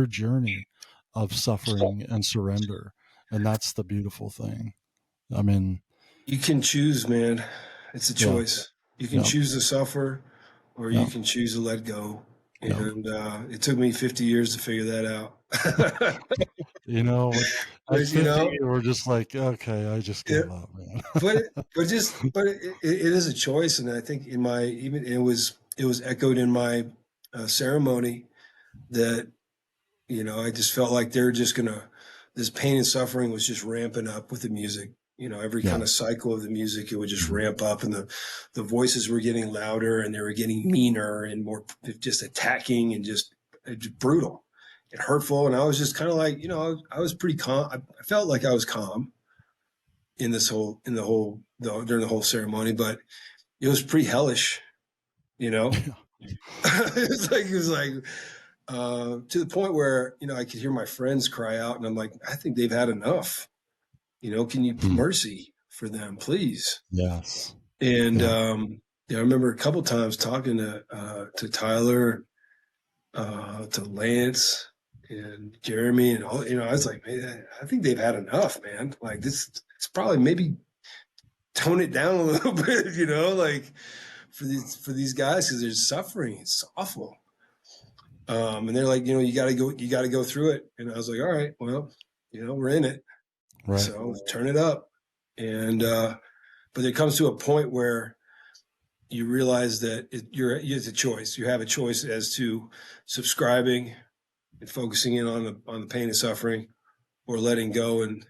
journey of suffering and surrender. And that's the beautiful thing. I mean, You can choose, man. It's a yeah, choice. You can yeah, choose to suffer or you yeah, can choose to let go. yeah. And it took me 50 years to figure that out. At But 50, you were just like, okay, I just yeah, gave up, man. but it is a choice, and I think in my even it was echoed in my ceremony that I just felt like they're just gonna this pain and suffering was just ramping up with the music, Every Yeah. kind of cycle of the music, it would just ramp up, and the voices were getting louder, and they were getting meaner and more just attacking, and just brutal and hurtful. And I was just kind of like, I was pretty calm. I felt like I was calm in during the whole ceremony, but it was pretty hellish, you know. Yeah. It was like to the point where I could hear my friends cry out, and I'm like, I think they've had enough. Can you mercy for them, please? Yes. And Yeah. I remember a couple times talking to Tyler, to Lance and Jeremy, and all. I was like, man, I think they've had enough, man. Like this, it's probably maybe tone it down a little bit, like for these guys, because they're suffering. It's awful. And they're like, you got to go through it. And I was like, all right, well, we're in it, Right. so turn it up. And but it comes to a point where you realize that it's a choice. You have a choice as to subscribing and focusing in on the pain and suffering, or letting go and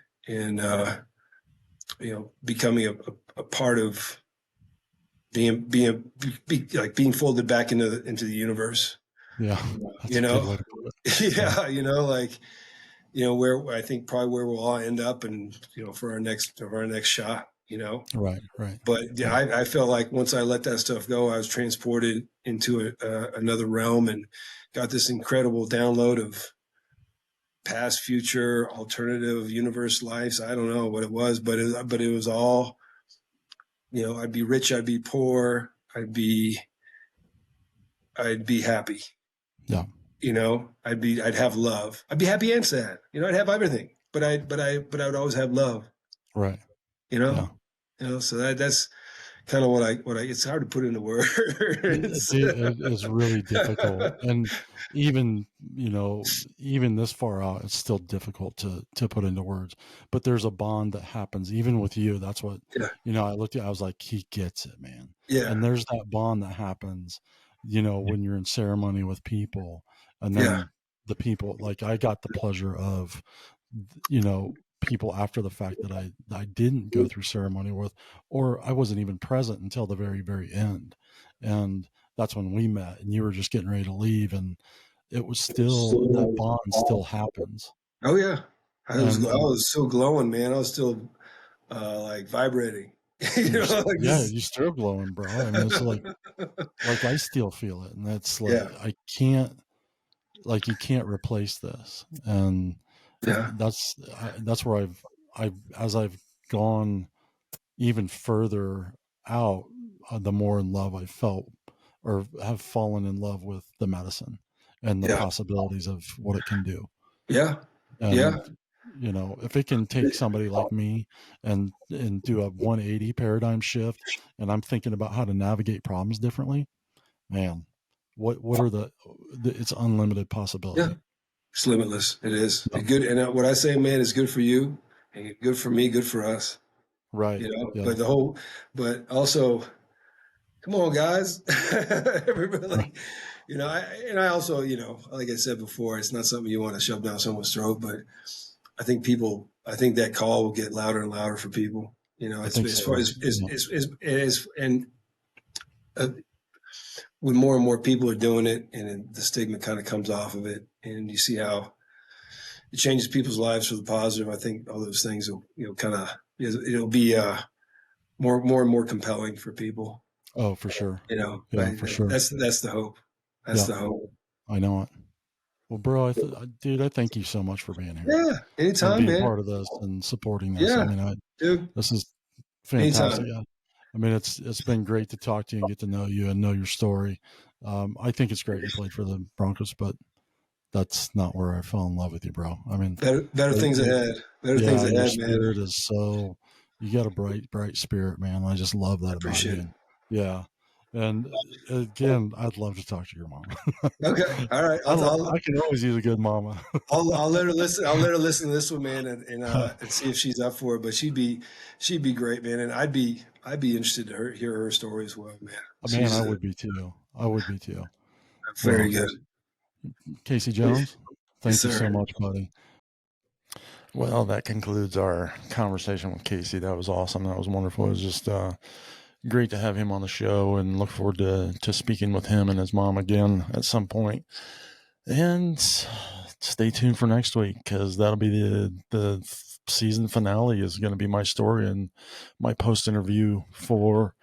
becoming a part of being folded back into the universe. Yeah. That's You a good know, way to put it. Yeah. yeah, where I think probably where we'll all end up, and for our next shot. Right. Right. But yeah, Yeah. I felt like once I let that stuff go, I was transported into another realm, and got this incredible download of past, future, alternative universe lives. I don't know what it was, but it was all, I'd be rich, I'd be poor, I'd be happy. Yeah. I'd have love. I'd be happy and sad. I'd have everything, but I would always have love. Right. You Yeah. know, So that's kind of what I. It's hard to put into words. It is really difficult. And even, even this far out, it's still difficult to put into words. But there's a bond that happens even with you. That's what, Yeah, I looked at, I was like, he gets it, man. yeah, And there's that bond that happens, when you're in ceremony with people. And yeah, then the people, like I got the pleasure of, people after the fact that I didn't go through ceremony with, or I wasn't even present until the very, very end. And that's when we met, and you were just getting ready to leave, and it was still, that bond still happens. Oh yeah, I was And I was still glowing, man. I was still like vibrating. Like this. you're still glowing, bro. I mean, it's like I still feel it. And that's like, Yeah, I can't, like, you can't replace this. And yeah, that's where as I've gone even further out, the more in love I felt, or have fallen in love with the medicine and the yeah, possibilities of what it can do. yeah, yeah, And, if it can take somebody like me and do a 180 paradigm shift, and I'm thinking about how to navigate problems differently, man, what are it's unlimited yeah. possibility. It's limitless. It is. Yeah. It's good. And what I say, man, is good for you, and good for me, good for us. Right. Yeah. But also, come on, guys. Everybody, Right. like, I also, like I said before, it's not something you want to shove down someone's throat, but I think that call will get louder and louder for people. I It's think as so far too. as Yeah. and uh, when more and more people are doing it, and the stigma kind of comes off of it, and you see how it changes people's lives for the positive. I think all those things will, kind of, it'll be more and more compelling for people. Oh, for sure. Yeah, for sure. That's the hope. That's Yeah, the hope. I know it. Well, bro, dude, I thank you so much for being here Yeah. and Anytime, being man. part of this and supporting this. I Yeah, mean, dude. this is fantastic. Anytime. I mean, it's been great to talk to you and get to know you and know your story. I think it's great you played for the Broncos, but that's not where I fell in love with you, bro. I mean, Better it, things it, ahead. Better things yeah, your ahead, man. spirit is so, you got a bright spirit, man. I just love I that about you. appreciate it. And yeah. And again, I'd love to talk to your mom. Okay. All right. I can always use a good mama. I'll let her listen. I'll let her listen to this one, man, and see if she's up for it. But she'd be great, man, and I'd be interested to hear her story as well, man. Man, She's I would be too. I would be too. very Well, good. Casey Jones, Yes, thank you sir. so much, buddy. Well, that concludes our conversation with Casey. That was awesome. That was wonderful. It was just great to have him on the show, and look forward to speaking with him and his mom again at some point. And stay tuned for next week, because that'll be the season finale. Is going to be my story and my post interview for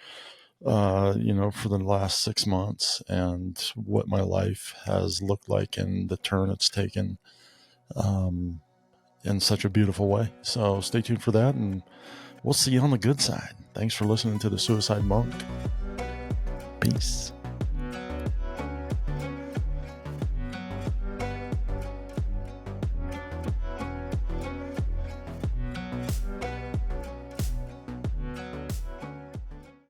for the last 6 months, and what my life has looked like and the turn it's taken in such a beautiful way. So stay tuned for that, and we'll see you on the good side. Thanks for listening to the Suicide Monk. Peace.